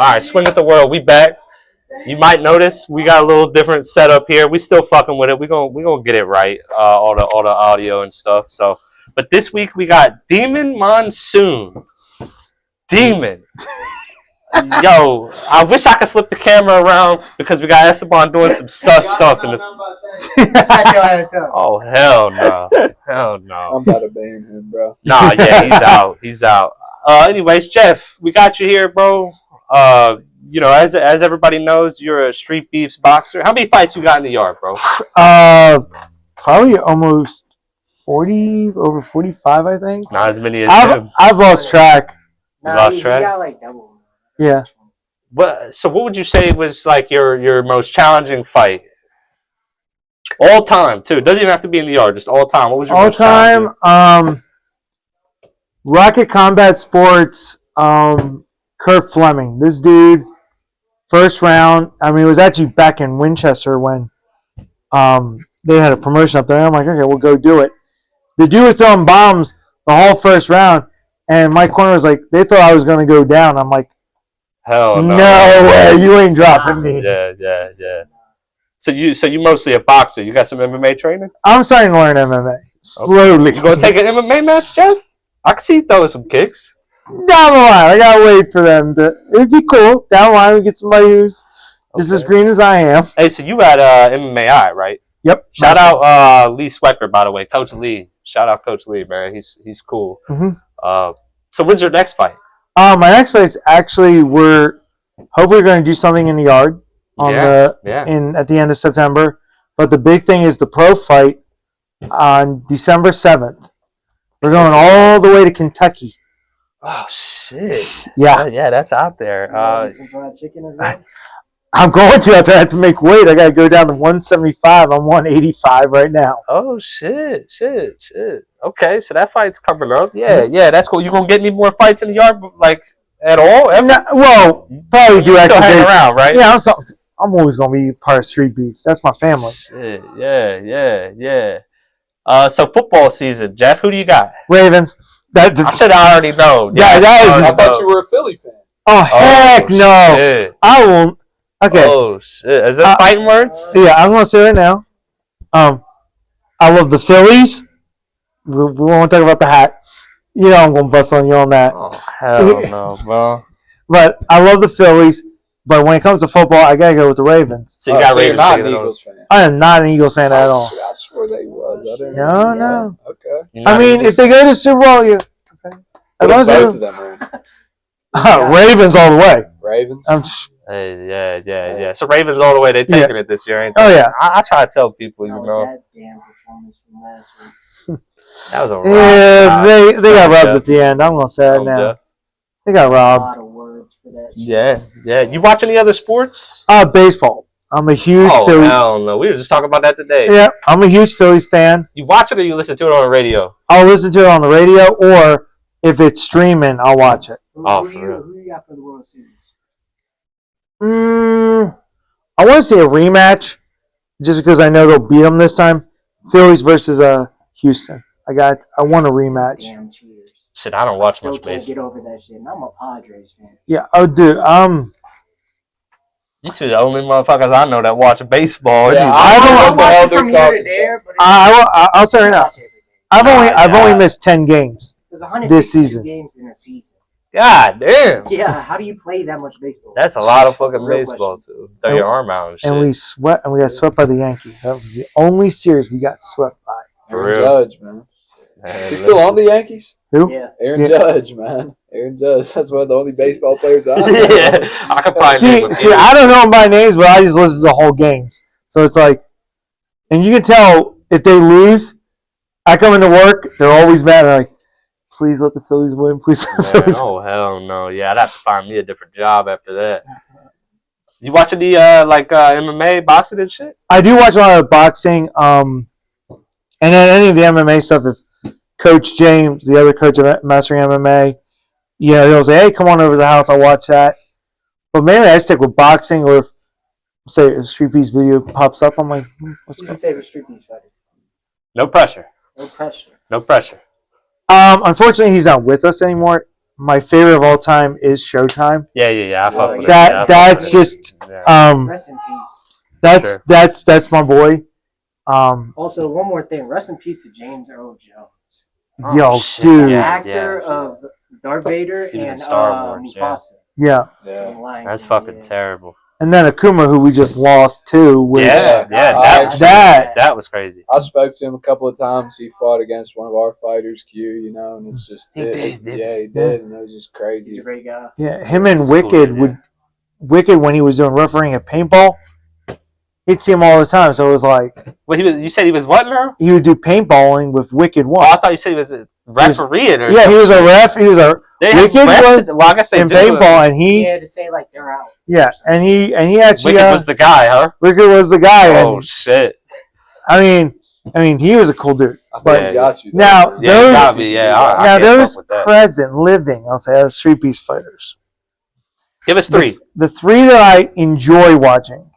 All right, Swing at the World. We back. You might notice we got a little different setup here. We still fucking with it. We gonna get it right. All the audio and stuff. So, but this week we got Demon Monsoon. Demon. Yo, I wish I could flip the camera around because we got Esteban doing some sus stuff in the. Oh hell no, hell no! I'm about to ban him, bro. Nah, yeah, he's out. He's out. Anyways, Jeff, we got you here, bro. As everybody knows, you're a Streetbeefs boxer. How many fights you got in the yard, bro? Probably almost 40, over 45, I think. Not as many as him. I've lost track. You lost track? You got like double. Yeah. So what would you say was like your most challenging fight? All time, too. It doesn't even have to be in the yard, just all time. What was your all most challenging? Rocket Combat Sports, Kurt Fleming. This dude, first round. I mean, it was actually back in Winchester when they had a promotion up there. I'm like, okay, we'll go do it. The dude was throwing bombs the whole first round, and my corner was like, they thought I was going to go down. I'm like, hell no. No way, you ain't dropping me. Yeah. So you mostly a boxer. You got some MMA training? I'm starting to learn MMA slowly. Okay. You gonna take an MMA match, Jeff? I can see you throwing some kicks. Down the line, I gotta wait for them to. It'd be cool. Down the line, we get somebody who's just as green as I am. Hey, so you at MMA, right? Yep. Shout out Lee Swecker, by the way, Coach Lee. Shout out Coach Lee, man. He's cool. Mm-hmm. So when's your next fight? My next fight is actually we're hopefully going to do something in the yard at the end of September. But the big thing is the pro fight on December 7th. We're going all the way to Kentucky. Oh shit! Yeah, that's out there. Some fried chicken as well? I'm going to. I have to make weight. I got to go down to 175. I'm 185 right now. Oh shit! Okay, so that fight's coming up. Yeah, that's cool. You gonna get any more fights in the yard, like at all? Probably do. Still hang around, right? Yeah, I'm always gonna be part of Streetbeefs. That's my family. Shit, yeah. So football season, Jeff. Who do you got? Ravens. I should already know. Yeah, I thought you were a Philly fan. Oh heck no! Shit. I won't. Okay. Oh shit! Is that fighting words? Yeah, I'm gonna say right now. I love the Phillies. We won't talk about the hat. You know I'm gonna bust on you on that. Oh hell no, bro. But I love the Phillies. But when it comes to football, I gotta go with the Ravens. So you got Ravens. You're not an Eagles fan. I am not an Eagles fan at all. I swore they was. No. Okay. I mean, if they go to Super Bowl, yeah. Okay. As long as both of them are in. Ravens all the way. Ravens. Hey, yeah. So Ravens all the way. They taking it this year, ain't they? Oh yeah. I try to tell people, you know. That damn performance from last week. That was a Yeah, they got robbed at the end. I'm gonna say it now. They got A robbed. lot of words for that shit. Yeah. You watch any other sports? Baseball. I'm a huge Phillies. Hell no. We were just talking about that today. Yeah, I'm a huge Phillies fan. You watch it or you listen to it on the radio? I'll listen to it on the radio, or if it's streaming, I'll watch it. Who you got for the World Series? I want to see a rematch, just because I know they'll beat them this time. Phillies versus Houston. I want a rematch. Damn cheaters. Shit, I don't watch Still much can't baseball. get over that shit. And I'm a Padres fan. Yeah. Oh, dude. You two the only motherfuckers I know that watch baseball. Yeah, I watch it from here to there, but I'll say right now. I've only missed 10 games. there's 162 this season. games in a season. God damn. Yeah, how do you play that much baseball? That's a lot of fucking That's the real baseball question. too. Throw your arm out and shit. And we got swept by the Yankees. That was the only series we got swept by. For Aaron real. Judge, man. He's still on the Yankees? Who? Yeah. Aaron Judge, man. Aaron Judge. That's one of the only baseball players I know. Yeah, I can find See, I don't know them by names, but I just listen to the whole games. So it's like, and you can tell if they lose, I come into work, they're always mad. They're like, please let the Phillies win. Please let the Phillies win. Oh hell no! Yeah, I'd have to find me a different job after that. You watching the MMA boxing and shit? I do watch a lot of boxing, and then any of the MMA stuff. If Coach James, the other coach of Mastering MMA, he'll say, "Hey, come on over to the house. I'll watch that." But mainly, I stick with boxing, or if say a Streetbeefs video pops up, I'm like, "What's Who's going?" your favorite Streetbeefs fighter? No pressure. No pressure. No pressure. Unfortunately, he's not with us anymore. my favorite of all time is Showtime. Yeah. I fuck with it. That Yeah, I fuck that's with it. just Yeah. Rest in peace. that's my boy. Also, one more thing. Rest in peace to James Earl Jones. Yo, shit, dude. The actor of Darth Vader He was in and Star Wars, yeah. Mufasa. Yeah. Yeah. from Lion That's King, fucking yeah. terrible. And then Akuma, who we just lost too. Which, Yeah, that- that was crazy. I spoke to him a couple of times. He fought against one of our fighters, Q, and it's just He did, didn't yeah, he did, and it was just He's crazy. a great guy. Yeah, him and He's a cool Wicked dude, would Wicked when he was doing refereeing at paintball. He'd see him all the time, so it was like Well, you said he was what now? he would do paintballing with Wicked Oh, one. I thought you said he was a refereeing or Yeah, he was a ref. He was a They have Wicked refs was well, I guess they in do. paintball, and He he had to say like they're out. and he actually Wicked was the guy, huh? Wicked was the guy. Oh And shit! I mean, he was a cool dude. I But think he got you. now, Yeah, those- you got me. Yeah, I now can't those fuck with that. present living, I'll say, are Street Beefs fighters. Give us three. The three that I enjoy watching,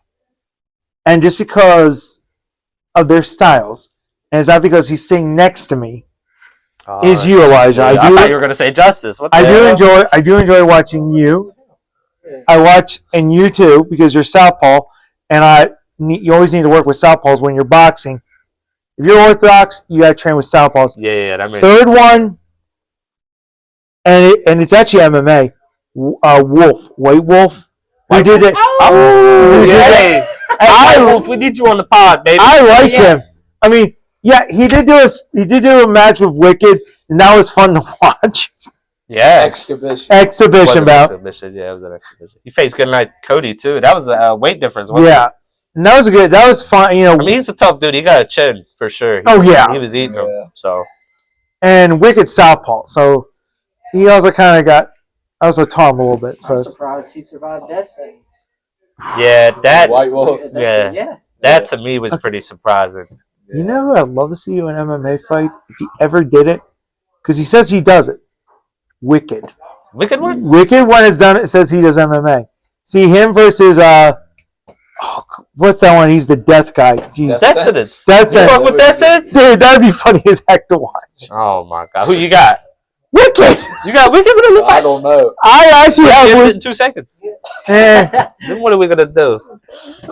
and just because of their styles, and it's not because he's sitting next to me, is you, Elijah. I I thought you do, were gonna say Justice. What the I hell? do enjoy watching you. I watch and you too because you're southpaw, and you always need to work with southpaws when you're boxing. If you're orthodox, you gotta train with southpaws. Yeah, that makes Third one, and it's actually MMA. Wolf, White Wolf. We White did Wolf? it. Oh, We did yeah. it. Hey, White Wolf, we need you on the pod, baby. I like Yeah. him. I mean, yeah, he did do a match with Wicked, and that was fun to watch. Yeah. Exhibition. Exhibition bout. Exhibition. Yeah, it was an exhibition. He faced Good Night Cody too. That was a weight difference. Wasn't Yeah, and that was fun. it? I mean, he's a tough dude. He got a chin for sure. He was eating him. Yeah. So and Wicked southpaw, so he also kind of got. I also taught him a little bit. So I'm it's- surprised he survived death sentence. yeah, that White Wolf. Yeah. that to me was pretty surprising. you know who I'd love to see do an MMA fight if he ever did it, because he says he does it. Wicked. Wicked one. Wicked one has done it. Says he does MMA. See him versus what's that one? He's the death guy. Jeez. Death sentence. Death You fuck sentence. with Death sentence? Dude, that'd be funny as heck to watch. Oh my god, who you got? Wicked. You got Wicked in the I fight? don't know. I actually He have gets it Wicked. in 2 seconds. Eh, Then what are we gonna do?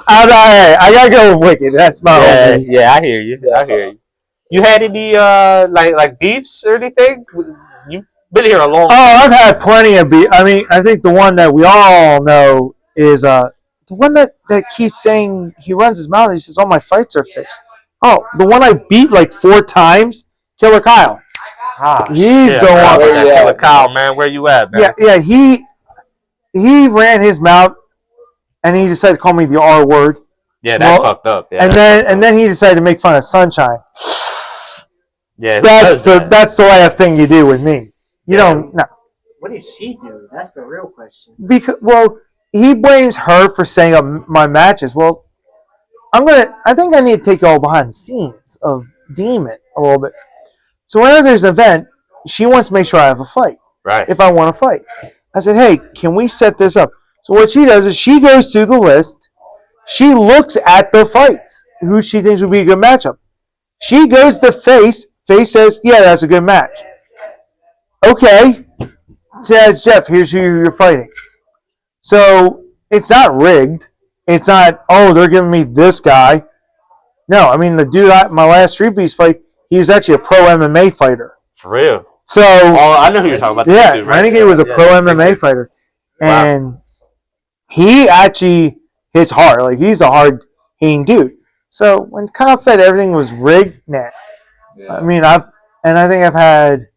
I gotta go with Wicked. That's my own. Yeah, I hear you. I hear you. You had any like beefs or anything? You've been here a long time. Oh, I've had plenty of beat. I mean, I think the one that we all know is the one that keeps saying he runs his mouth. And he says, "All my fights are fixed." Oh, the one I beat like 4 times, Killer Kyle. He's Shit, the I one. forgot about that Where you Killer at, Kyle, man. Where you at, man? Yeah. He ran his mouth, and he decided to call me the R word, Yeah, that's Well, fucked up. Yeah, and then he decided to make fun of Sunshine. yeah, he That's does that. that's the last thing you do with me. You don't no. What did she do? That's the real question. Because he blames her for setting up my matches. Well, I think I need to take you all behind the scenes of Demon a little bit. So whenever there's an event, she wants to make sure I have a fight. Right. If I want to fight, I said, "Hey, can we set this up?" So what she does is she goes through the list. She looks at the fights, who she thinks would be a good matchup. She goes to Face. Face says, "Yeah, that's a good match." Okay. Says Jeff, here's who you're fighting. So it's not rigged. It's not, oh, they're giving me this guy. No, I mean, the dude, my last Streetbeefs fight, he was actually a pro MMA fighter. For real. So, Oh, I know who you're talking about. yeah, Dude, right? Renegade was a Yeah, pro yeah, MMA yeah. fighter. Wow. And he actually hits hard. Like, he's a hard-hitting dude. So when Kyle said everything was rigged, nah. Yeah. I mean, I think I've had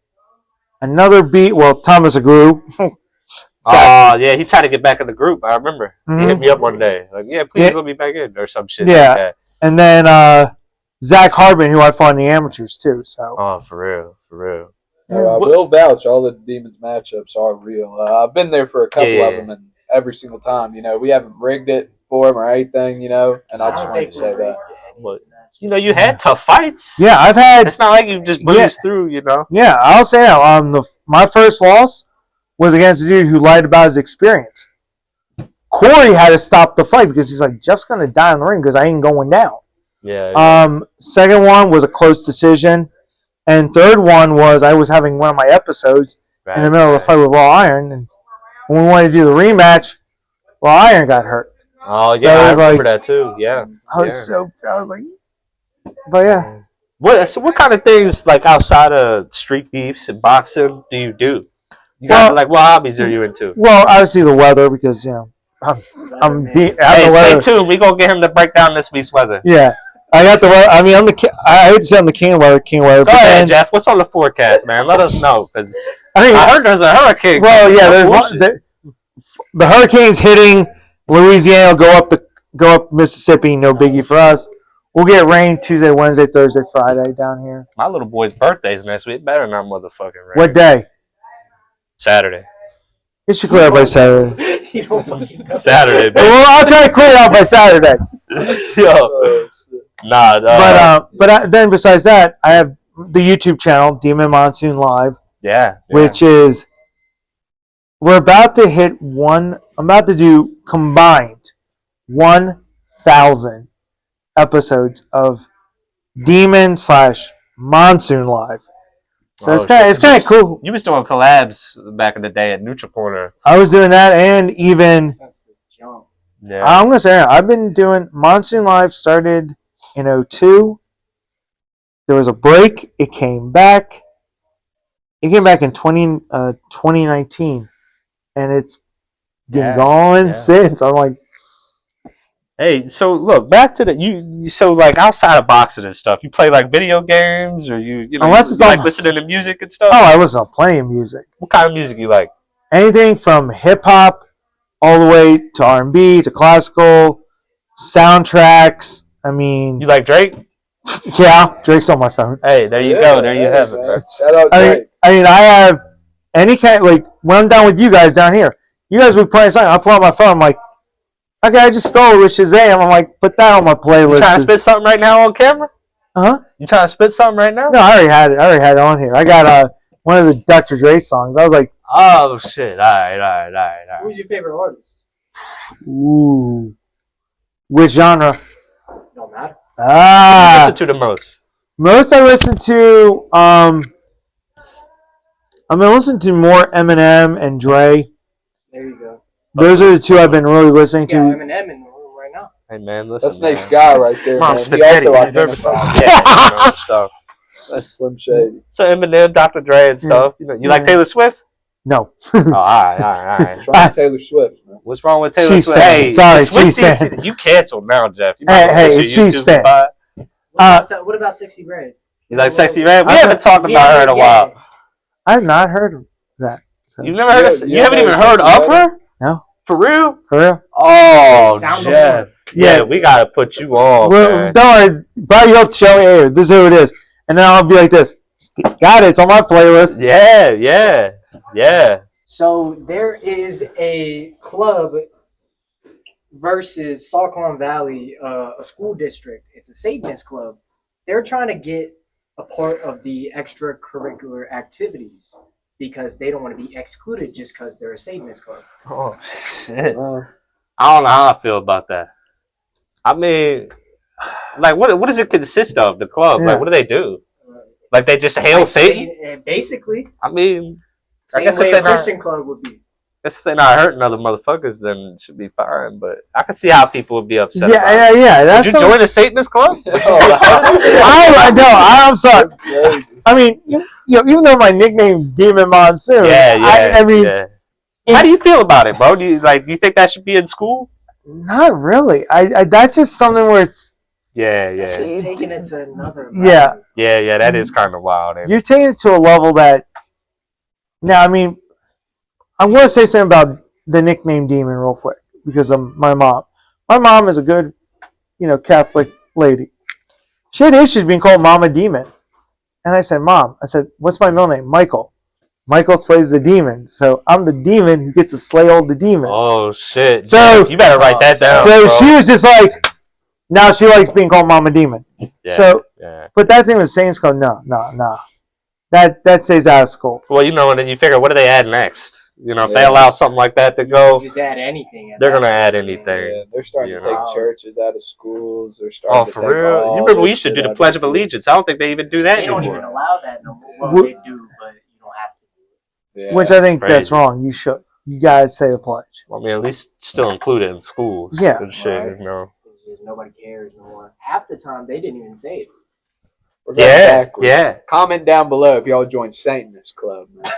another beat. Well, Thomas Agrew. Oh, yeah, he tried to get back in the group. I remember. He Mhm. hit me up one day. Like, yeah, please Yeah. let me back in or some shit Yeah. like that. And then Zach Harbin, who I fought in the amateurs too. So Oh, for real. For real. No, I will vouch. All the Demons matchups are real. I've been there for a couple Yeah. of them, and every single time, we haven't rigged it for them or anything, and I just wanted to say that. But, you had tough fights. yeah, I've had It's not like you just breezed through, yeah. I'll say my first loss was against a dude who lied about his experience. Corey had to stop the fight because he's like, Jeff's gonna die in the ring because I ain't going down. Yeah. Second one was a close decision, and third one was I was having one of my episodes, in the middle of the fight with Raw Iron. And when we wanted to do the rematch, Raw Iron got hurt. Oh, So yeah, I it was remember like- that too. Yeah. I was like, but yeah. What kind of things, like, outside of street beefs and boxing, do you do? You got, Well- like, what hobbies are you into? Well, obviously the weather because I'm Weatherman. Hey, the stay weather. tuned. We're going to get him to break down this week's weather. Yeah, I got the weather. I mean, I hate to say I'm the king of weather. Go but ahead, then- Jeff. What's on the forecast, man? Let us know, because I mean, I heard there's a hurricane. well, yeah, there's Bullshit. one. The hurricane's hitting Louisiana. Go up Mississippi. No biggie for us. We'll get rain Tuesday, Wednesday, Thursday, Friday down here. My little boy's birthday's next week. Better not motherfucking rain. What day? Saturday. It should clear out by Saturday. You don't fucking know. Saturday, baby. Well, I'll try to clear it out by Saturday. Yo. Oh, shit. Nah, Then besides that, I have the YouTube channel Demon Monsoon Live, yeah. which is we're about to hit one. I'm about to do combined 1,000 episodes of Demon / Monsoon Live. So Oh, it's kind of cool. You was doing collabs back in the day at Neutral Corner. I was doing that, and even Since the jump. Yeah. I'm gonna say I've been doing Monsoon Live. Started in 2002. There was a break. It came back. It came back in 2019, and it's been Yeah, gone yeah. since. I'm like, Hey, so look back to the you. So like outside of boxing and stuff, you play like video games, or you know, Unless you it's like on- listening to music and stuff. oh, I listen to plenty of music. What kind of music you like? Anything from hip hop all the way to R&B to classical soundtracks. I mean, You like Drake? yeah, Drake's on my phone. Hey, there you go. There you have it, bro. man. Shout out Drake. I mean, I have any kind like when I'm down with you guys down here. You guys would play a song. I pull out my phone. I'm like, okay, I just stole it with Shazam. I'm like, put that on my playlist. You trying to spit something right now on camera? Huh? You trying to spit something right now? No, I already had it. I already had it on here. I got one of the Dr. Dre songs. I was like, Oh shit! All right. Who's your favorite artist? ooh, which genre? Don't matter. Ah, Listen to the most. most I listen to. I'm gonna listen to more Eminem and Dre. There you go. Those are the two I've been really listening You got to. Eminem in the room right now. Hey man, listen. That's Nate's man. guy right there, Mom man. He spaghetti. also He's nervous. identifies. Yeah, you know, so That's Slim Shady. Eminem, Dr. Dre, and stuff. You know, you like Yeah. Taylor Swift? No, Oh, all right. What's wrong with Taylor Swift, man? What's wrong with Taylor She's Swift? fan. Hey, Sorry, the Swifties, she's fan. You canceled now, Jeff. You Hey, might hey, go to she's YouTube fan. and buy it. What about Sexy Red? You like Sexy Red? We I- haven't talked about her in a while. I've not heard of that. So, You've never heard Yeah, of? you You haven't know even heard Sexy of Red? her? No. For real? for real? Oh, Sound Jeff. Yeah, we gotta put you on, Well, man. don't worry. Probably you'll show me. Hey, this is who it is, and then I'll be like this. Got it. It's on my playlist. Yeah. So there is a club versus Salcon Valley, a school district. It's a Satanist club. They're trying to get a part of the extracurricular activities because they don't want to be excluded just because they're a Satanist club. Oh shit. I don't know how I feel about that. I mean, like, what does it consist of? The club, Yeah. like, what do they do? Like, they just hail Like Satan? basically, I mean, I same guess way if a they're not, Christian club would be. if they're not hurting other motherfuckers, then it should be fine. But I can see how people would be upset. Yeah, about yeah, it. yeah. Would That's you what- join a Satanist club? I know. I'm sorry. Crazy. I mean, even though my nickname's Demon Monsoon, Yeah. I mean, yeah. How do you feel about it, bro? Do you think that should be in school? not really. I that's just something where it's Yeah. Just taking it to another level. Yeah. Yeah, that is kind of wild. you're taking it to a level that. Now, I mean, I'm going to say something about the nickname Demon real quick because of my mom. My mom is a good, Catholic lady. She had issues being called Mama Demon, and I said, "Mom," I said, "What's my middle name?" Michael. Michael slays the demon, so I'm the demon who gets to slay all the demons. Oh shit! So- you better write that down. so bro. she was just like, now she likes being called Mama Demon. Yeah, so- yeah. But that thing with Saints Club, no. That stays out of school. Well, and then you figure, what do they add next? If they allow something like that to go, Just add anything. at they're that gonna add point. anything. Yeah, they're starting You to take know. churches out of schools. They're starting Oh, to for take real? all You remember we this used to shit do the out Pledge of schools. Allegiance. I don't think they even do that They don't anymore. even allow that no more. Well, What- they do, but you don't have to do it. Yeah. which I think Crazy. that's wrong. You should. You gotta say the pledge. I mean, at least still include it in schools. Yeah. Good shit, Right. you know. It's just nobody cares no more. Half the time they didn't even say it. We're going Yeah, backwards. yeah. Comment down below if y'all join Satanist Club, man.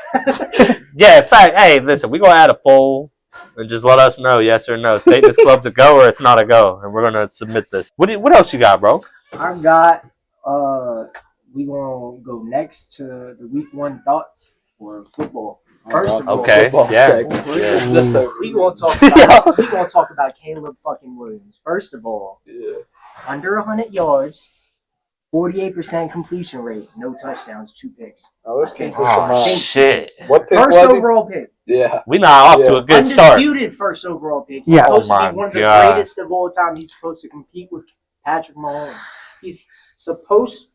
Yeah, in fact, hey, listen, we're going to add a poll and just let us know, yes or no. Satanist Club's a go or it's not a go. And we're going to submit this. What else you got, bro? I got we gonna go next to the week 1 thoughts for football. First of all, Okay, Football yeah. segment. Is this a- we gonna talk about Caleb fucking Williams. First of all, Yeah. under 100 yards, 48% completion rate, no touchdowns, 2 picks. Oh, let's keep this in Oh, mind. shit. What pick First was he? overall pick. Yeah. We not off to a good start. Undisputed first overall pick. He's Yeah. supposed Oh to my be one of the God. greatest of all time. He's supposed to compete with Patrick Mahomes. He's supposed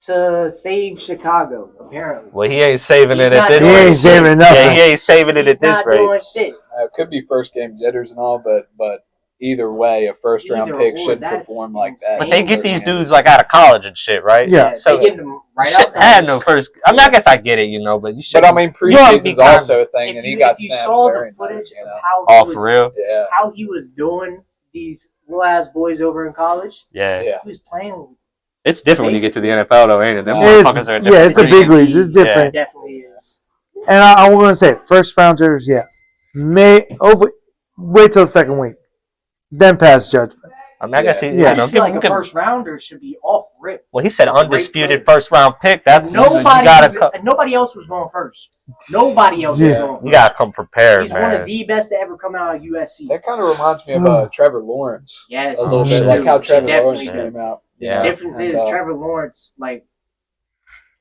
to save Chicago, apparently. Well, he ain't saving He's it at not this He doing rate. ain't saving nothing. Yeah, he ain't saving it He's at this not rate. doing shit. It could be first game jitters and all, but either way, a first round Either pick or, should that's perform like that. But they get First these game. dudes like out of college and shit, right? Yeah. So they get them right shit out the had house. no first. I mean, I guess I get it, you know, but you should. But I mean, You ought to be preseason's kind- also a thing, and he got if you snaps saw there. the and footage you of know. how Oh, he for was, real? Yeah. how he was doing these little ass boys over in college, Yeah. Yeah. he was playing. It's different when you get to the NFL, though, ain't it? Them It's- motherfuckers are a yeah, different it's a breed. big league. It's It different. definitely is. And I want to say, first rounders, yeah. Wait till the second week. Then pass judgment. I mean, I guess he, Yeah. you I know, just feel like a give- first rounder should be off rip. well, he said Great undisputed player. first round pick. That's you gotta Nobody else was going first. Nobody else was Yeah. going first. you gotta come prepared, He's one of man. the best to ever come out of USC. That kind of reminds me of Trevor Lawrence. Yes, A little Oh, bit, shit. like how Trevor Definitely Lawrence did. came out. Yeah. The difference And, is Trevor Lawrence, like,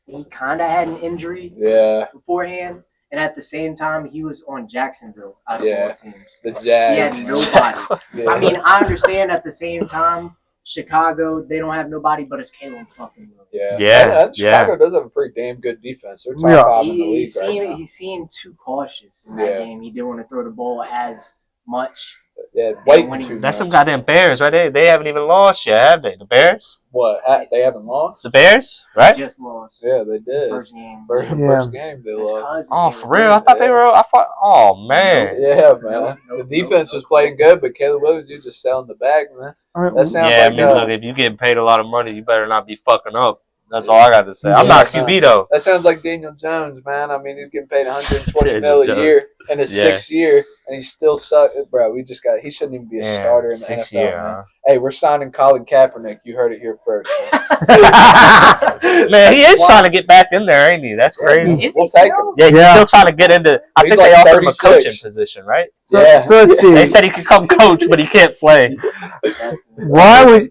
he kind of had an injury Yeah, beforehand, and at the same time, he was on Jacksonville out of Yeah. all teams. the He had Jags. nobody. Yeah. I mean, I understand at the same time, Chicago, they don't have nobody, but it's Caleb fucking Williams. yeah, Yeah, And Chicago does have a pretty damn good defense. They're top Yeah. 5 in the He league right now. seemed too cautious in that Yeah. game. He didn't want to throw the ball as much. Yeah, waiting when he- too That's some much. goddamn Bears, right? They haven't even lost yet, have they? The Bears? What? They haven't lost? The Bears, right? Just lost Yeah, they did. first game. First, Yeah. first game they His lost. cousin Oh, Caleb for real? I thought they Yeah. were. I thought. Oh man. Yeah, man. Nope, The defense was playing good, but Caleb Williams, you just selling the bag, man. That sounds Yeah, I like mean, look, if you getting paid a lot of money, you better not be fucking up. That's all I got to say. I'm Yeah. not a QB though. that sounds like Daniel Jones, man. I mean, he's getting paid 120 Daniel mil a Jones. year in his Yeah. 6th year, and he's still suck. Bro, he shouldn't even be a Damn, starter in the 6 NFL. year, Man. Hey, we're signing Colin Kaepernick. You heard it here first. Man. huh? Man, he is trying to get back in there, ain't he? That's crazy. Is We'll he take still? him. Yeah, he's Yeah. still trying to get into. I He's think they like offered him a 36. coaching position, right? So, Yeah. so let's see. They said he could come coach, but he can't play. Why would.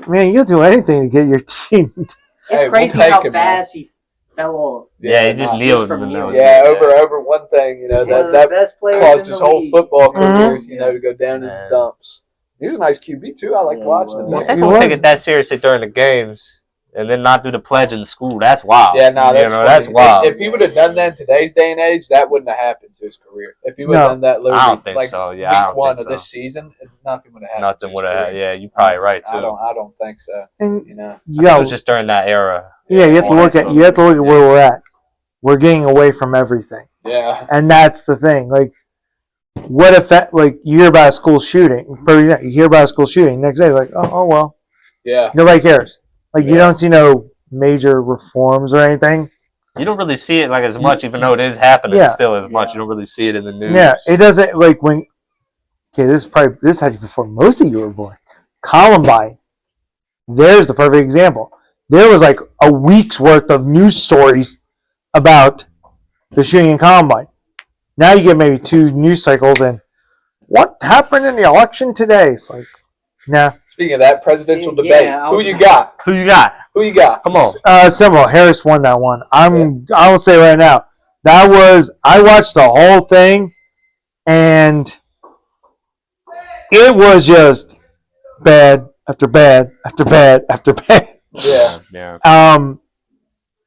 Man, you'll do anything to get your team. It's Hey, we'll crazy take how him, man. fast he fell off. Yeah, he just nah. kneeled from in the kneeling. nose. Yeah, over one thing, you know, One of the that best players caused in his the whole league. football career, Mhm. you know, to go down in the Yeah. dumps. He was a nice QB too. I like Yeah, watching him. he Well, was. if they He gonna was. take it that seriously during the games and then not do the pledge in school, that's wild. Yeah, no, that's you know, funny. that's wild. If he would have done that in today's day and age, that wouldn't have happened to his career. If he would have No. done that literally I don't think like so. Yeah, I week don't one think of this so. season, nothing would have happened. Nothing to would his have. career. Yeah, you probably right too. I don't think so. And You know. yeah, It was just during that era. you have to Yeah, look at so- where we're at. We're getting away from everything, Yeah. and that's the thing. Like, what effect? Like, you hear about a school shooting. For example, you hear about a school shooting. Next day, like, oh well, Yeah. nobody cares. Like, you Yeah. don't see no major reforms or anything. You don't really see it like as much, even though it is happening Yeah. still as much. You don't really see it in the news. Yeah, it doesn't like when. Okay, this had before most of you were born. Columbine. There's the perfect example. There was like a week's worth of news stories about the shooting in Columbine. Now you get maybe 2 news cycles and what happened in the election today? It's like, nah. Speaking of that presidential Yeah, debate, I who was- you got? Who you got? Who you got? Come on. Simple. Harris won that one. I will say right now, I watched the whole thing and it was just bad after bad after bad after bad. Yeah. Yeah.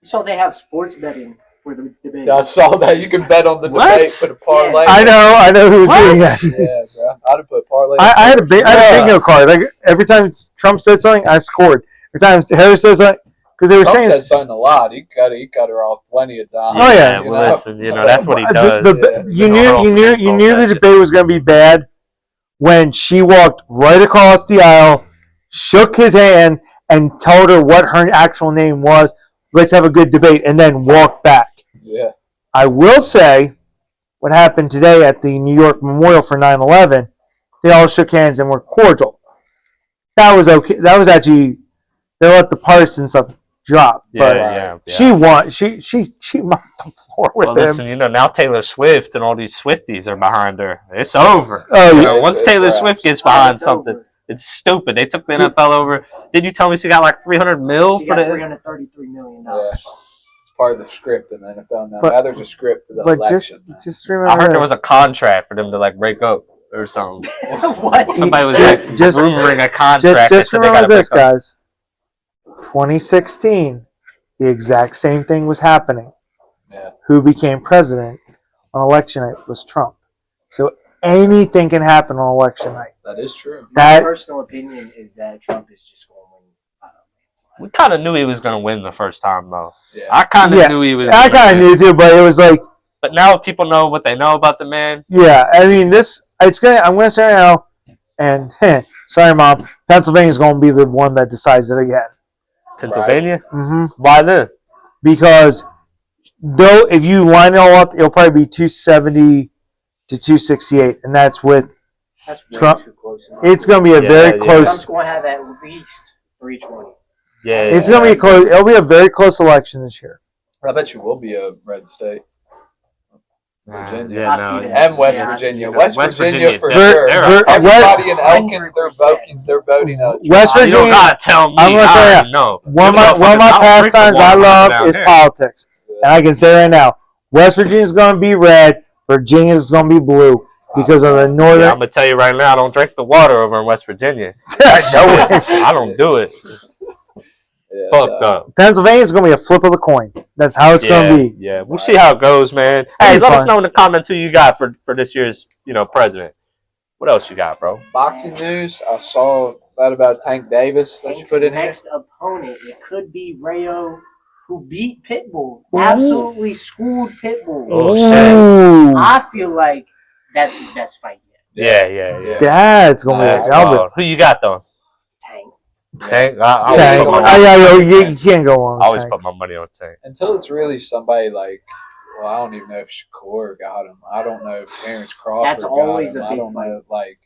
So they have sports betting for the debate. Yeah, I saw that. You can bet on the What? debate, put a parlay. I know who was What? doing that. Yeah, bro. I'd have put parlay. I had a bingo card. Like every time Trump said something, I scored. Every time Harris says something, because they were Trump saying. said something a lot. He cut her off plenty of times. Oh, yeah. Well, listen, that's what he does. You knew the debate was going to be bad when she walked right across the aisle, shook his hand, and told her what her actual name was. Let's have a good debate, and then walked back. Yeah. I will say what happened today at the New York Memorial for 9/11. They all shook hands and were cordial. That was okay. That was actually, they let the partisan stuff drop. But she won. She mopped the floor with him. Listen, now Taylor Swift and all these Swifties are behind her. It's over. Oh, yeah. Once Taylor Swift gets behind something, it's stupid. They took the NFL over. Did you tell me she got like $300 million for $333 million. Yeah. It's part of the script in the NFL now. Now there's a script for the election. Just remember, I heard there was a contract for them to break up or something. What? Somebody was rumoring a contract. Just remember this, guys. 2016, the exact same thing was happening. Yeah. Who became president on election night was Trump. So anything can happen on election night. That is true. My personal opinion is that Trump is just going to win. We kind of knew he was going to win the first time, though. Yeah. I kind of knew he was. I kind of knew too, but it was like. But now people know what they know about the man. Yeah, I mean I'm gonna say right now, and sorry, Mom, Pennsylvania's gonna be the one that decides it again. Pennsylvania? Right. Mm-hmm. Why then? Because though if you line it all up, it'll probably be 270 to 268, and that's with Trump. Too close. It's gonna be a very close. Trump's going to have at least for each one. Yeah, it's gonna be close. It'll be a very close election this year. I bet you will be a red state. Virginia. And West Virginia. West Virginia for sure. Everybody in Elkins, they're voting. West Virginia. You don't gotta tell me. I'm gonna say no. One of my pastimes I love is politics, and I can say right now, West Virginia is gonna be red. Virginia is gonna be blue because of the northern. Yeah, I'm gonna tell you right now, I don't drink the water over in West Virginia. I know it. I don't do it. Yeah, Fucked up. Pennsylvania's gonna be a flip of the coin. That's how it's gonna be. Yeah, we'll see how it goes, man. Hey, let us know in the comments who you got for this year's, president. What else you got, bro? Boxing news. I saw that about Tank Davis that you put in here. Next opponent, it could be Rayo, who beat Pitbull. Absolutely schooled Pitbull. Oh shit! I feel like that's his best fight yet. Yeah. That's gonna be wild. Who you got though? Tank. Tank. You can't go on. I always put my money on Tank. Until it's really somebody like, well, I don't even know if Shakur got him. I don't know if Terrence Crawford That's always got him. a big I don't fight. know. Like,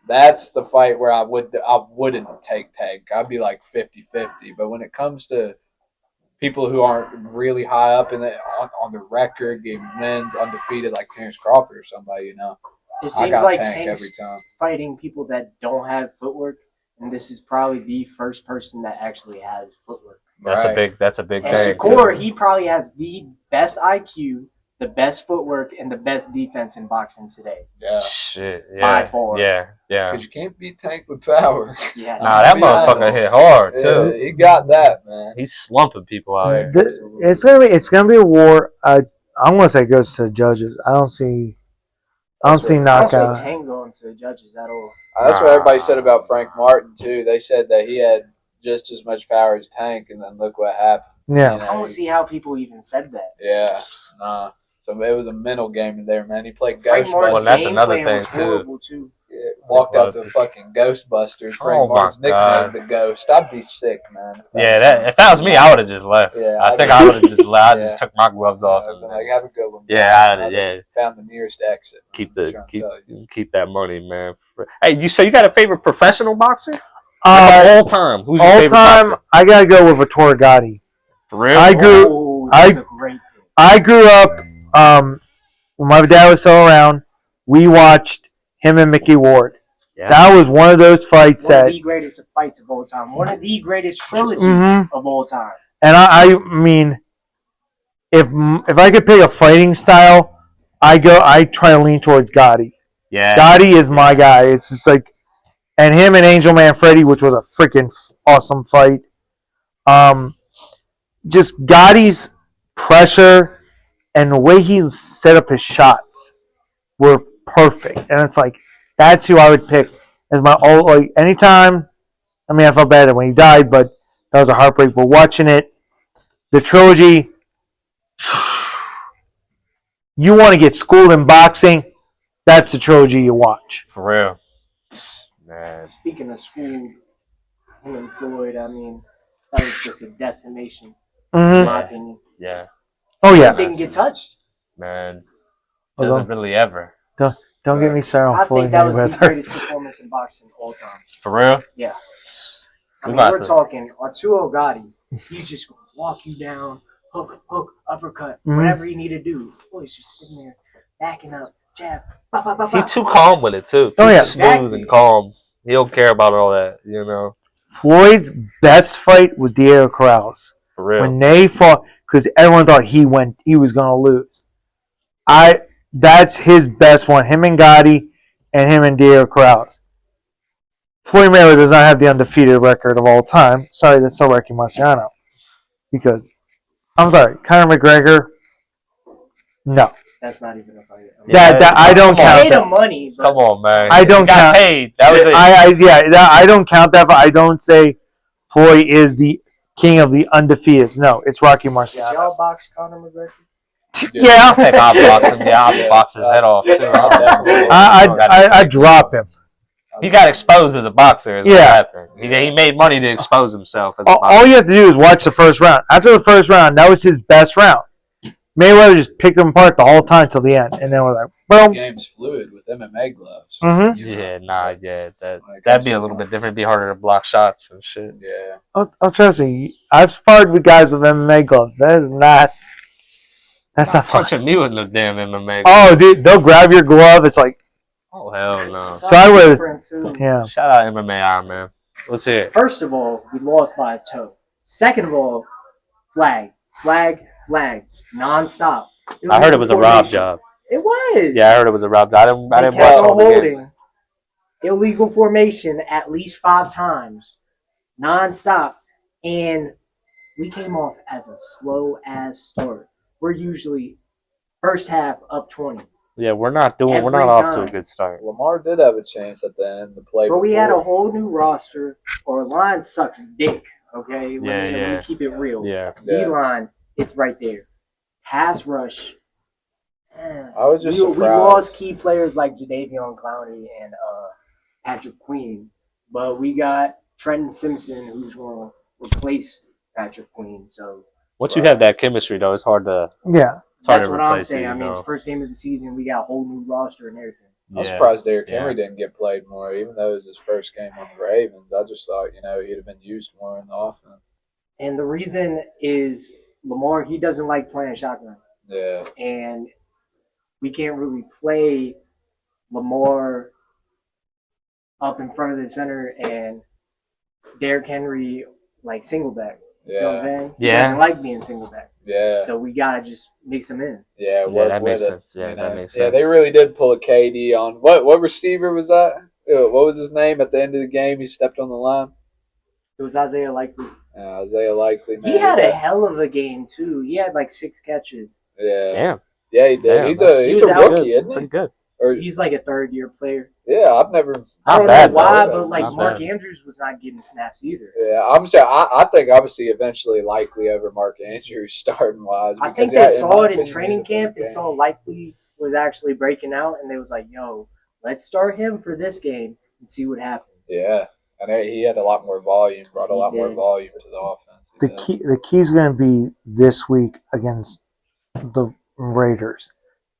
that's the fight where I wouldn't take Tank. I'd be like 50-50. But when it comes to people who aren't really high up in on the record, getting wins undefeated like Terrence Crawford or somebody, It I seems got like Tank Tank's every time. fighting people that don't have footwork, and this is probably the first person that actually has footwork. That's a big And thing. Shakur, he probably has the best IQ, the best footwork, and the best defense in boxing today. Yeah. Shit. By Yeah. far. Yeah. Because you can't beat Tank with power. Yeah. Nah, that motherfucker hit hard too. He got that, man. He's slumping people out here. It's gonna be a war. I'm gonna say it goes to the judges. I don't see I don't see knockout. Tank going to the judges at all. That's what everybody said about Frank Martin too. They said that he had just as much power as Tank, and then look what happened. Yeah. I don't see how people even said that. Yeah, nah. So it was a mental game in there, man. He played Frank Ghostbusters. Martin's Well, that's another gameplay thing, was too. horrible, too. Yeah, walked up to fucking Ghostbusters. Frank Oh, my Martin's God. nickname the Ghost. I'd be sick, man. If that was me, I would have just left. Yeah, I think I would have just left. I Yeah. just took my gloves off I'd and been like, have a good one. Yeah, man. yeah. Found the nearest exit. keep I'm trying to tell you. that money, man. Hey, you got a favorite professional boxer? All time. Who's your all favorite time, boxer? I gotta go with Vittorio Gotti. For real? That's a great pick. I grew up when my dad was still around. We watched him and Mickey Ward. Yeah. That was one of those fights One of that, the greatest fights of all time. One of the greatest trilogies Mhm. of all time. and I mean, if I could pick a fighting style, I try to lean towards Gotti. Yeah. Gotti is my guy. It's just like, and him and Angel Man Freddy, which was a freaking awesome fight. Just Gotti's pressure and the way he set up his shots were perfect. And it's like, that's who I would pick as my anytime. I mean, I felt bad when he died, but that was a heartbreak. But watching it The trilogy. You want to get schooled in boxing? That's the trilogy you watch. For real. Man. Speaking of school, him and Floyd, I mean, that was just a decimation, in Mm-hmm. my opinion. Yeah. Oh He yeah. didn't get touched. Man. Hold Doesn't on. really ever. Don't get me started on I Floyd think that was the Mayweather. greatest performance in boxing all time. For real? Yeah. I We mean, about we're to- talking Arturo Gotti. He's just going to walk you down, hook, uppercut, Mhm. whatever you need to do. Floyd's just sitting there, backing up, jab, bah, bah, bah, bah. He's too calm with it, too. Too Oh, yeah. smooth Exactly. and calm. He don't care about all that, you know? Floyd's best fight was Diego Corrales. For real. When they fought, because everyone thought he was going to lose. That's his best one. Him and Gotti, and him and Diego Corrales. Floyd Mayweather does not have the undefeated record of all time. Sorry, that's still Rocky Marciano. Because, I'm sorry, Conor McGregor. No, That's not even a fight. that I don't Come on. count Paid that. him money, but Come on, man. I don't He got count- paid. That was it. I don't count that. But I don't say Floyd is the king of the undefeated. No, it's Rocky did Marciano. y'all box Conor McGregor? Yeah, Heck, I'll box him. Yeah, I'll box his head off, too. I drop him. He got exposed as a boxer. Is what Yeah. happened. He made money to expose himself as a All boxer. you have to do is watch the first round. After the first round, that was his best round. Mayweather just picked him apart the whole time till the end, and then we're like, The boom. game's fluid with MMA gloves. Mhm. You know? Yeah, nah, yeah. That'd comes be a to little that. bit different. It'd be harder to block shots and shit. Yeah. I'll trust you. I've sparred with guys with MMA gloves. That's not fun. Punching me with no damn MMA. Oh, dude, they'll grab your glove. It's like, Oh, hell no. So I would- Different, too. yeah. Shout out MMA Iron Man. Let's hear it. First of all, we lost by a toe. Second of all, flag, nonstop. I heard it was a rob job. It was. Yeah, I heard it was a rob job. I didn't They watch kept all on the game. holding illegal formation at least 5 times, nonstop, and we came off as a slow ass start. We're usually first half up 20, Yeah, we're not Every off to time. a good start. Lamar did have a chance at the end to play. but we had a before. whole new roster. Our line sucks dick. Okay, Yeah. we keep it real. Yeah. Yeah. D-line, it's right there. Pass rush. I was just we surprised. lost key players like Jadeveon Clowney and Patrick Queen, but we got Trenton Simpson who's going to replace Patrick Queen. So Once you have that chemistry, though, it's hard to Yeah. that's to what I'm replace saying. it. I You mean, know? it's first game of the season. We got a whole new roster and everything. I'm Yeah. surprised Derrick Yeah. Henry didn't get played more, even though it was his first game on the Ravens. I just thought, he'd have been used more in the offense. And the reason is Lamar, he doesn't like playing shotgun. Yeah. And we can't really play Lamar up in front of the center and Derrick Henry like single back. You know what I'm Yeah. saying? He Yeah. doesn't like being single back. Yeah. So we gotta just mix him in. Yeah, Yeah, work that with makes it, sense. Yeah, that makes Yeah, they sense. really did pull a KD on what receiver was that? What was his name at the end of the game? He stepped on the line. It was Isaiah Likely. Isaiah Likely. Man, He had a hell of a game too. He had like 6 catches. yeah, Damn. yeah, he did. Damn, he's that's- a he he's was a out rookie, isn't Pretty he? good. Or He's like a 3rd-year player. yeah, I've never. I Not don't bad, know why, though. but like Not Mark bad. Andrews was not getting snaps either. Yeah, I'm saying I think obviously eventually Likely over Mark Andrews starting wise. I think they saw it in training camp and saw Likely was actually breaking out, and they was like, "Yo, let's start him for this game and see what happens." Yeah, and he had a lot more volume, brought a lot more did. volume to the offense. He did. The key's going to be this week against the Raiders.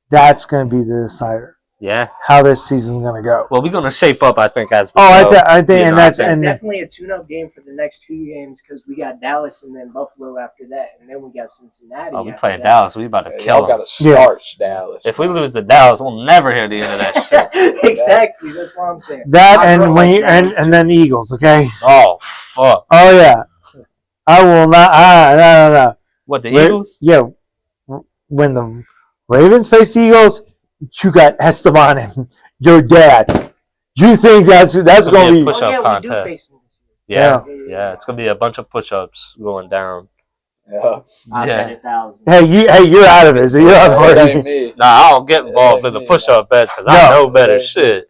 That's going to be the decider. Yeah. How this season's going to go. Well, we're gonna shape up, I think, as we Oh, go. I think, You and know, that's That's and definitely a tune-up game for the next 2 games because we got Dallas and then Buffalo after that, and then we got Cincinnati. Oh, we after playing that. Dallas. We about to Yeah, kill y'all got them. to starch Dallas. If we lose to Dallas, we'll never hear the end of that shit. Exactly, that's what I'm saying. that I and feel when like you Dallas, and then the Eagles. Okay. Oh, fuck. Oh yeah. I will not. No. What, the Ra- Eagles? Yeah. When the Ravens face the Eagles, you got Esteban and your dad. You think that's gonna going be to a be? push-up we do contest. face them this Yeah. year. Yeah, it's gonna be a bunch of push-ups going down. yeah, I Yeah. bet 1,000. Hey, you're out of it. So you're out of it ain't it. me. Nah, I don't get involved Yeah, in the yeah. push-up bets because No. I know better Yeah. shit.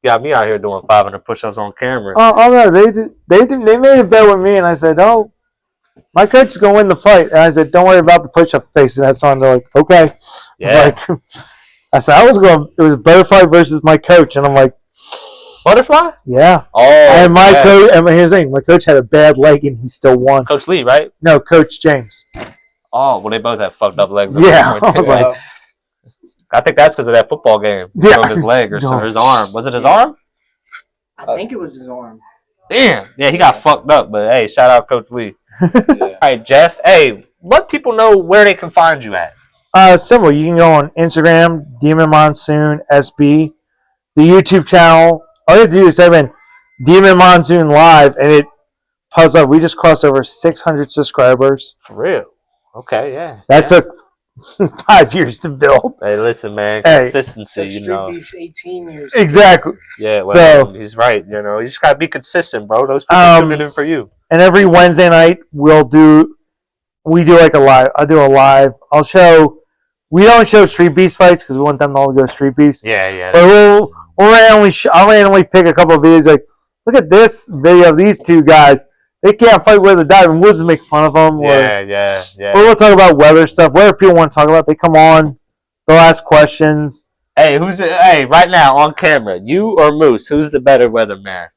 Got me out here doing 500 push-ups on camera. Oh no, they did. They made a bet with me, and I said, "Oh, my coach is going to win the fight. And I said, don't worry about the push-up face. And that's on. They're like, okay. Yeah. I said, it was Butterfly versus my coach. And I'm like, Butterfly? yeah. Oh, And my yeah. coach, and here's the thing, my coach had a bad leg and he still won. Coach Lee, right? No, Coach James. Oh, well, they both have fucked up legs. Yeah, I was like, I think that's because of that football game. He Yeah. broke his leg or No. his arm. Was it his arm? I think it was his arm. Damn. Yeah, he got fucked up. But hey, shout out Coach Lee. Yeah. All right, Jeff. Hey, let people know where they can find you at. Simple. You can go on Instagram, Demon Monsoon SB, the YouTube channel. All you have to do is type in Demon Monsoon Live, and it pops up. We just crossed over 600 subscribers. For real. Okay, yeah. That yeah. took 5 years to build. Hey, listen, man. Hey. Consistency, Took you know. Streetbeefs 18 years. Exactly. Yeah, well, So- he's right. You know, you just gotta be consistent, bro. Those people tuning in for you. And every Wednesday night, we do like a live. I'll do a live. We don't show Street Beefs fights because we want them all to go Street Beefs. Yeah, yeah. But I'll randomly pick a couple of videos like, look at this video of these two guys. They can't fight with a dive, and we'll just make fun of them. Yeah. Or we'll talk about weather stuff. Whatever people want to talk about, they come on. They'll ask questions. Hey, hey, right now on camera, you or Moose? Who's the better weatherman?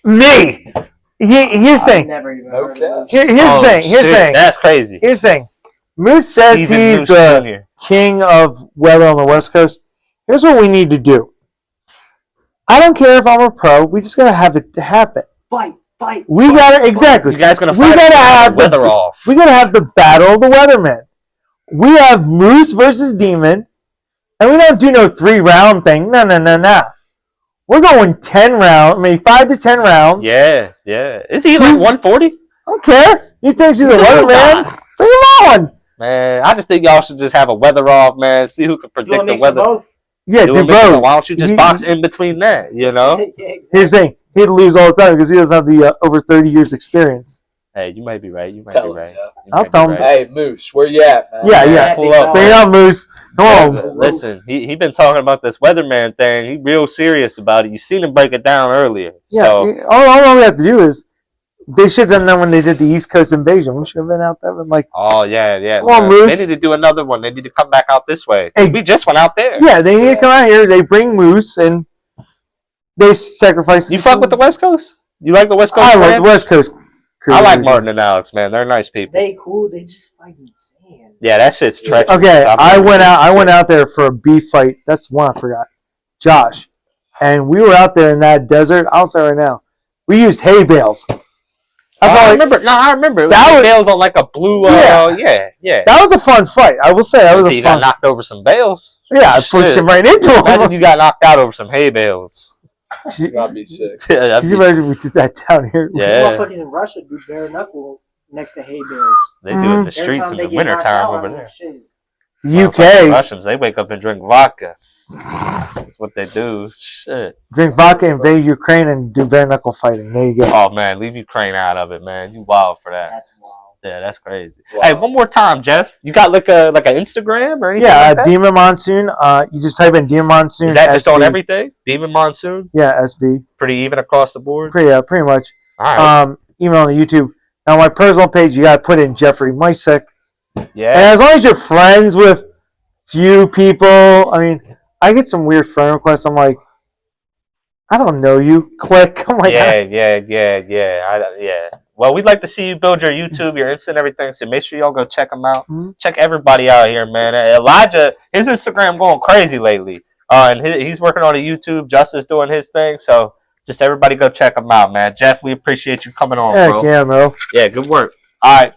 Me. Here's the I've thing. never even No heard cap. of those. Here's the thing. Here's the shit, thing. That's crazy. Here's the thing. Moose says Steven he's Moose the Jr. king of weather on the West Coast. Here's what we need to do. I don't care if I'm a pro. We just gotta have it happen. Fight. We gotta exactly. You guys gonna We fight? gotta have the weather off. We gotta have the battle of the weathermen. We have Moose versus Demon, and we don't do no 3-round thing. No. We're going 10 rounds, maybe 5 to 10 rounds. Yeah. Is he like 140? I don't care. He thinks he's a He's a little weatherman. guy. Bring him on. Man, I just think y'all should just have a weather off, man. See who can You want predict to the mix them weather. both? Yeah, Do do a mix of them. both. Why don't you just box in between that? You know. Yeah, exactly. Here's the thing. He'd lose all the time because he doesn't have the over 30 years experience. Hey, you might be right. You might Tell be him, right. Jeff. You I'll might be tell him. right. Hey, Moose, where you at, man? Yeah. Pull up. Bring it on, Moose. Come on. Listen, he been talking about this weatherman thing. He real serious about it. You seen him break it down earlier. Yeah, So all we have to do is they should have done that when they did the East Coast invasion. We should have been out there with like, oh yeah. Come on, Moose. They need to do another one. They need to come back out this way. Hey. We just went out there. yeah, they need to come out here. They bring Moose and they sacrifice. You fuck with the West Coast? You like the West Coast? I like man? the West Coast. crew. I like Martin and Alex, man. They're nice people. They cool. They just fighting sand. Yeah, that shit's treacherous. Okay, I I've went never out seen there for a beef fight. That's one I forgot. Josh, and we were out there in that desert. I'll say right now, we used hay bales. I remember. I remember. It was That like was- bales on like a blue. Yeah. That was a fun fight. I will say that was You a got fun. knocked over some bales. Yeah, I Shit. pushed him right into Imagine him. you got knocked out over some hay bales. That'd be sick. Yeah, that'd Could you be- imagine we did that down here? Yeah. Motherfuckers in Russia do bare knuckle next to hay bales. they do it in the Mhm. Every streets time in they the get winter knocked time out, over I mean, there. shit. Motherfucking UK Russians, they wake up and drink vodka. That's what they do. Shit. drink vodka, invade Ukraine, and do bare knuckle fighting. There you go. Oh man, leave Ukraine out of it, man. You wild for that. That's wild. Yeah, that's crazy. Wow. Hey, one more time, Jeff. You got like an Instagram or anything? Yeah, like that? Demon Monsoon. You just type in Demon Monsoon. Is that just SB. on everything? Demon Monsoon? Yeah, SB. Pretty even across the board? Pretty much. All right. Email on YouTube. Now, my personal page, you got to put in Jeffrey Mysek. And Yeah. as long as you're friends with few people, I mean, I get some weird friend requests. I'm like, I don't know you. Click. I'm like, Yeah. Well, we'd like to see you build your YouTube, your Insta, and everything. So make sure y'all go check them out. Mhm. Check everybody out here, man. Elijah, his Instagram going crazy lately, and he's working on a YouTube. Justice doing his thing. So just everybody go check him out, man. Jeff, we appreciate you coming on, heck bro. yeah, bro. Yeah, good work. All right.